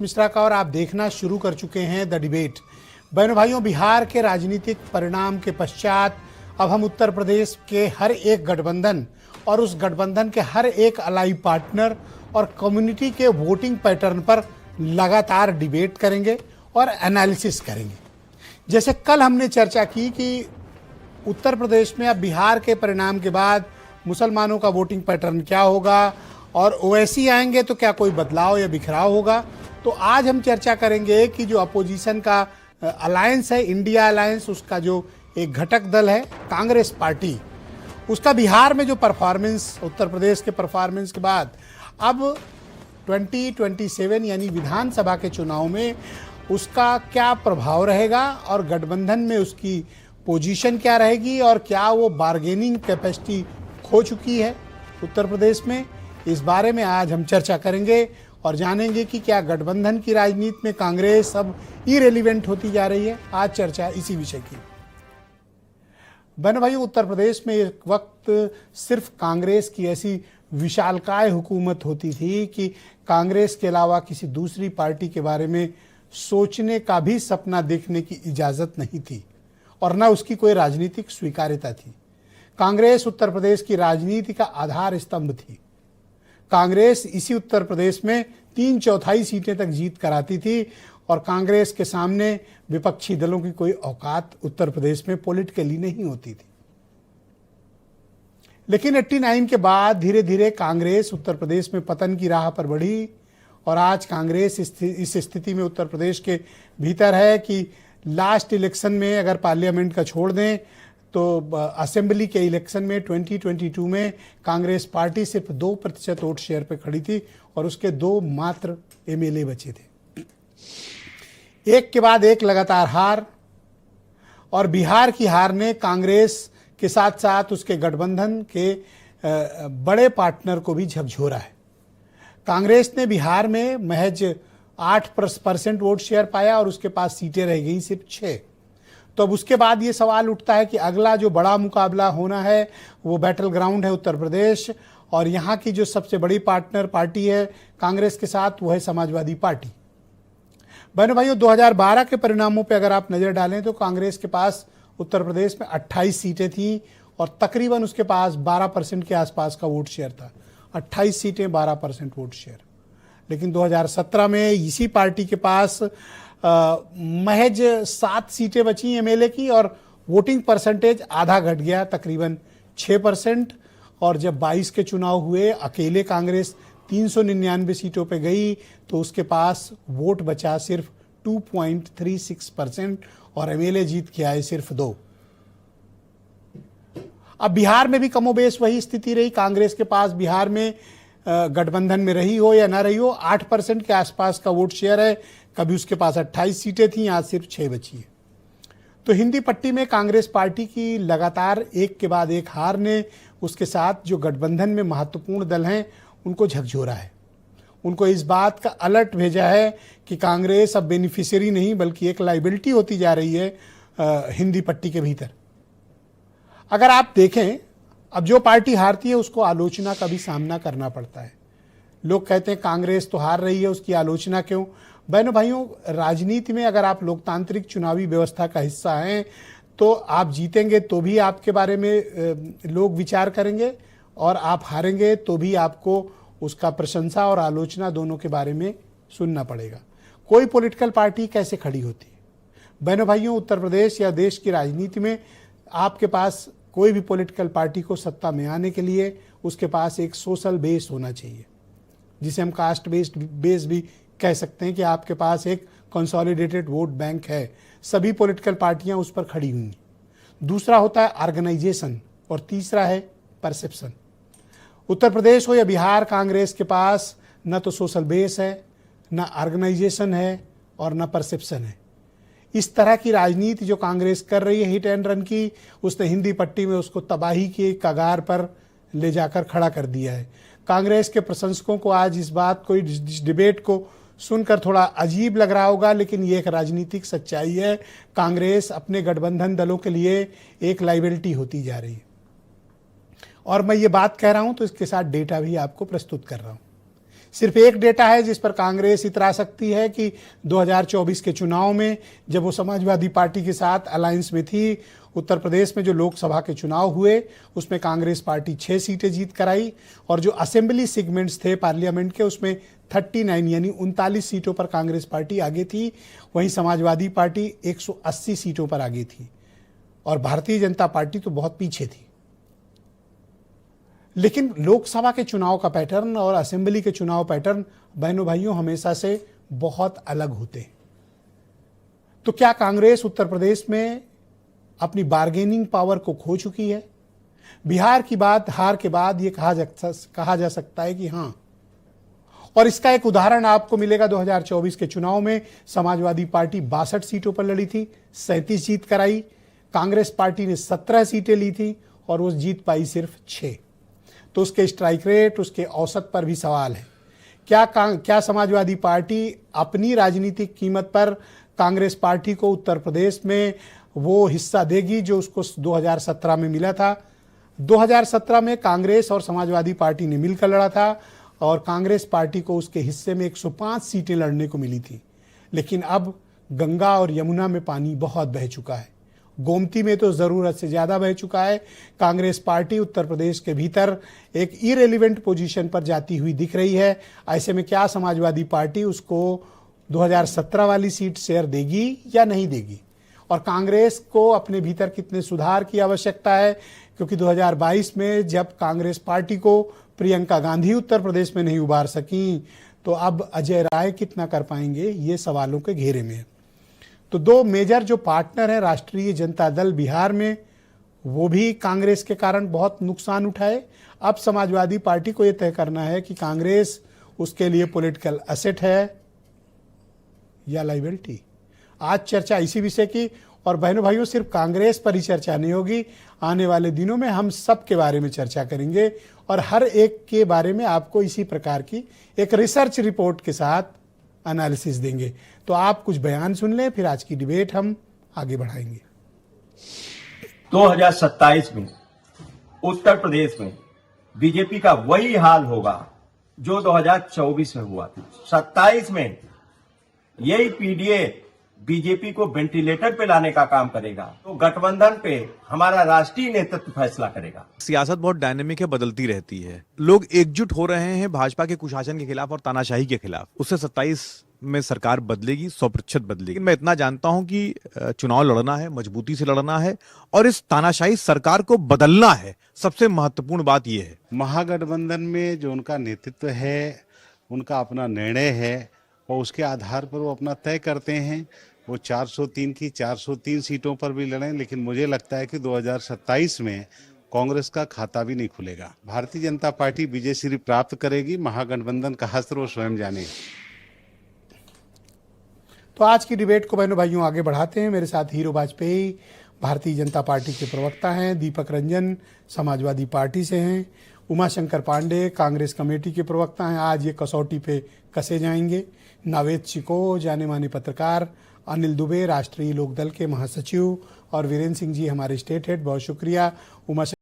मिश्रा का और आप देखना शुरू कर चुके हैं द डिबेट। बहनों भाइयों, बिहार के राजनीतिक परिणाम के पश्चात अब हम उत्तर प्रदेश के हर एक गठबंधन और उस गठबंधन के हर एक अलाई पार्टनर और कम्युनिटी के वोटिंग पैटर्न पर लगातार डिबेट करेंगे और एनालिसिस करेंगे। जैसे कल हमने चर्चा की कि उत्तर प्रदेश में अब बिहार के परिणाम के बाद मुसलमानों का वोटिंग पैटर्न क्या होगा और ओवैसी आएंगे तो क्या कोई बदलाव या बिखराव होगा। तो आज हम चर्चा करेंगे कि जो अपोजिशन का अलायंस है, इंडिया अलायंस, उसका जो एक घटक दल है कांग्रेस पार्टी, उसका बिहार में जो परफॉर्मेंस, उत्तर प्रदेश के परफॉर्मेंस के बाद अब 2027 यानी विधानसभा के चुनाव में उसका क्या प्रभाव रहेगा और गठबंधन में उसकी पोजीशन क्या रहेगी और क्या वो बार्गेनिंग कैपेसिटी खो चुकी है उत्तर प्रदेश में। इस बारे में आज हम चर्चा करेंगे और जानेंगे कि क्या गठबंधन की राजनीति में कांग्रेस अब इरेलीवेंट होती जा रही है। आज चर्चा इसी विषय की। बहनों भाइयों, उत्तर प्रदेश में एक वक्त सिर्फ कांग्रेस की ऐसी विशालकाय हुकूमत होती थी कि कांग्रेस के अलावा किसी दूसरी पार्टी के बारे में सोचने का भी सपना देखने की इजाजत नहीं थी और न उसकी कोई राजनीतिक स्वीकार्यता थी। कांग्रेस उत्तर प्रदेश की राजनीति का आधार स्तंभ थी। कांग्रेस इसी उत्तर प्रदेश में 3/4 सीटें तक जीत कराती थी और कांग्रेस के सामने विपक्षी दलों की कोई औकात उत्तर प्रदेश में पॉलिटिकली नहीं होती थी। लेकिन 89 के बाद धीरे धीरे कांग्रेस उत्तर प्रदेश में पतन की राह पर बढ़ी और आज कांग्रेस इस स्थिति में उत्तर प्रदेश के भीतर है कि लास्ट इलेक्शन में अगर पार्लियामेंट का छोड़ दें तो असेंबली के इलेक्शन में 2022 में कांग्रेस पार्टी सिर्फ 2% वोट शेयर पे खड़ी थी और उसके 2 मात्र एमएलए बचे थे। एक के बाद एक लगातार हार और बिहार की हार ने कांग्रेस के साथ साथ उसके गठबंधन के बड़े पार्टनर को भी झकझोरा है। कांग्रेस ने बिहार में महज 8% वोट शेयर पाया और उसके पास सीटें रह गई सिर्फ 6। तो अब उसके बाद ये सवाल उठता है कि अगला जो बड़ा मुकाबला होना है वो बैटल ग्राउंड है उत्तर प्रदेश और यहाँ की जो सबसे बड़ी पार्टनर पार्टी है कांग्रेस के साथ वो है समाजवादी पार्टी। बहनों भाइयों, 2012 के परिणामों पे अगर आप नज़र डालें तो कांग्रेस के पास उत्तर प्रदेश में 28 सीटें थी और तकरीबन उसके पास 12% के आसपास का वोट शेयर था। 28 सीटें, 12% वोट शेयर। लेकिन 2017 में इसी पार्टी के पास महज 7 सीटें बची एमएलए की और वोटिंग परसेंटेज आधा घट गया, तकरीबन 6%। और जब 22 के चुनाव हुए अकेले कांग्रेस 399 सीटों पे गई तो उसके पास वोट बचा सिर्फ 2.36% और एमएलए जीत के आए सिर्फ 2। अब बिहार में भी कमोबेश वही स्थिति रही। कांग्रेस के पास बिहार में गठबंधन में रही हो या ना रही हो 8% के आसपास का वोट शेयर है। कभी उसके पास 28 सीटें थीं, आज सिर्फ 6 बची है। तो हिंदी पट्टी में कांग्रेस पार्टी की लगातार एक के बाद एक हार ने उसके साथ जो गठबंधन में महत्वपूर्ण दल हैं उनको झकझोरा है। उनको इस बात का अलर्ट भेजा है कि कांग्रेस अब बेनिफिशियरी नहीं बल्कि एक लाइबिलिटी होती जा रही है हिंदी पट्टी के भीतर। अगर आप देखें, अब जो पार्टी हारती है उसको आलोचना का भी सामना करना पड़ता है। लोग कहते हैं कांग्रेस तो हार रही है, उसकी आलोचना क्यों। बहनों भाइयों, राजनीति में अगर आप लोकतांत्रिक चुनावी व्यवस्था का हिस्सा हैं तो आप जीतेंगे तो भी आपके बारे में लोग विचार करेंगे और आप हारेंगे तो भी आपको उसका प्रशंसा और आलोचना दोनों के बारे में सुनना पड़ेगा। कोई पॉलिटिकल पार्टी कैसे खड़ी होती है। बहनों भाइयों, उत्तर प्रदेश या देश की राजनीति में आपके पास कोई भी पॉलिटिकल पार्टी को सत्ता में आने के लिए उसके पास एक सोशल बेस होना चाहिए, जिसे हम कास्ट बेस भी कह सकते हैं कि आपके पास एक कंसोलिडेटेड वोट बैंक है। सभी पॉलिटिकल पार्टियां उस पर खड़ी हुई। दूसरा होता है ऑर्गेनाइजेशन और तीसरा है परसेप्शन। उत्तर प्रदेश हो या बिहार, कांग्रेस के पास न तो सोशल बेस है, न ऑर्गेनाइजेशन है और न परसेप्शन है। इस तरह की राजनीति जो कांग्रेस कर रही है हिट एंड रन की, उसने हिंदी पट्टी में उसको तबाही के कगार पर ले जाकर खड़ा कर दिया है। कांग्रेस के प्रशंसकों को आज इस बात को, इस डिबेट को सुनकर थोड़ा अजीब लग रहा होगा, लेकिन ये एक राजनीतिक सच्चाई है। कांग्रेस अपने गठबंधन दलों के लिए एक लाइबिलिटी होती जा रही है और मैं ये बात कह रहा हूं तो इसके साथ डेटा भी आपको प्रस्तुत कर रहा हूं। सिर्फ एक डेटा है जिस पर कांग्रेस इतरा सकती है कि 2024 के चुनाव में जब वो समाजवादी पार्टी के साथ अलायंस में थी, उत्तर प्रदेश में जो लोकसभा के चुनाव हुए उसमें कांग्रेस पार्टी 6 सीटें जीत कर आई और जो असेंबली सेगमेंट्स थे पार्लियामेंट के उसमें 39 यानी 39 सीटों पर कांग्रेस पार्टी आगे थी। वहीं समाजवादी पार्टी 180 सीटों पर आगे थी और भारतीय जनता पार्टी तो बहुत पीछे थी। लेकिन लोकसभा के चुनाव का पैटर्न और असेंबली के चुनाव पैटर्न बहनों भाइयों हमेशा से बहुत अलग होते हैं। तो क्या कांग्रेस उत्तर प्रदेश में अपनी बार्गेनिंग पावर को खो चुकी है? बिहार की बात हार के बाद ये कहा जा सकता है कि हां। और इसका एक उदाहरण आपको मिलेगा 2024 के चुनाव में समाजवादी पार्टी 62 सीटों पर लड़ी थी, 37 जीत कर आई। कांग्रेस पार्टी ने 17 सीटें ली थी और वो जीत पाई सिर्फ 6। तो उसके स्ट्राइक रेट, उसके औसत पर भी सवाल है। क्या समाजवादी पार्टी अपनी राजनीतिक कीमत पर कांग्रेस पार्टी को उत्तर प्रदेश में वो हिस्सा देगी जो उसको 2017 में मिला था? 2017 में कांग्रेस और समाजवादी पार्टी ने मिलकर लड़ा था और कांग्रेस पार्टी को उसके हिस्से में 105 सीटें लड़ने को मिली थी। लेकिन अब गंगा और यमुना में पानी बहुत बह चुका है, गोमती में तो ज़रूरत से ज़्यादा बह चुका है। कांग्रेस पार्टी उत्तर प्रदेश के भीतर एक इरेलीवेंट पोजीशन पर जाती हुई दिख रही है। ऐसे में क्या समाजवादी पार्टी उसको 2017 वाली सीट शेयर देगी या नहीं देगी? और कांग्रेस को अपने भीतर कितने सुधार की आवश्यकता है? क्योंकि 2022 में जब कांग्रेस पार्टी को प्रियंका गांधी उत्तर प्रदेश में नहीं उबार सकी, तो अब अजय राय कितना कर पाएंगे, ये सवालों के घेरे में है। तो दो मेजर जो पार्टनर हैं राष्ट्रीय जनता दल बिहार में, वो भी कांग्रेस के कारण बहुत नुकसान उठाए। अब समाजवादी पार्टी को यह तय करना है कि कांग्रेस उसके लिए पॉलिटिकल एसेट है या लाइबिलिटी। आज चर्चा इसी विषय की, और बहनों भाइयों सिर्फ कांग्रेस पर ही चर्चा नहीं होगी, आने वाले दिनों में हम सब के बारे में चर्चा करेंगे और हर एक के बारे में आपको इसी प्रकार की एक रिसर्च रिपोर्ट के साथ एनालिसिस देंगे। तो आप कुछ बयान सुन लें, फिर आज की डिबेट हम आगे बढ़ाएंगे। 2027 में उत्तर प्रदेश में बीजेपी का वही हाल होगा जो 2024 में हुआ था। 27 में यही पीडीए बीजेपी को वेंटिलेटर पे लाने का काम करेगा, तो गठबंधन पे हमारा राष्ट्रीय नेतृत्व फैसला करेगा। सियासत बहुत डायनेमिक है, बदलती रहती है। लोग एकजुट हो रहे हैं भाजपा के कुशासन के खिलाफ और तानाशाही के खिलाफ। उससे 27 में सरकार बदलेगी, 100% बदलेगी। मैं इतना जानता हूं कि चुनाव लड़ना है, मजबूती से लड़ना है और इस तानाशाही सरकार को बदलना है। सबसे महत्वपूर्ण बात यह है, महागठबंधन में जो उनका नेतृत्व है, उनका अपना निर्णय है और उसके आधार पर वो अपना तय करते हैं। वो 403 की 403 सीटों पर भी लड़ें, लेकिन मुझे लगता है कि 2027 में कांग्रेस का खाता भी नहीं खुलेगा। भारतीय जनता पार्टी विजय श्री प्राप्त करेगी, महागठबंधन का हस्त्र वो स्वयं जाने। तो आज की डिबेट को बहनों भाइयों आगे बढ़ाते हैं। मेरे साथ हीरो वाजपेयी भारतीय जनता पार्टी के प्रवक्ता हैं, दीपक रंजन समाजवादी पार्टी से हैं, उमाशंकर पांडे कांग्रेस कमेटी के प्रवक्ता हैं। आज ये कसौटी पे कसे जाएंगे। नावेद चिको जाने माने पत्रकार, अनिल दुबे राष्ट्रीय लोकदल के महासचिव और वीरेंद्र सिंह जी हमारे स्टेट हेड, बहुत शुक्रिया। उमा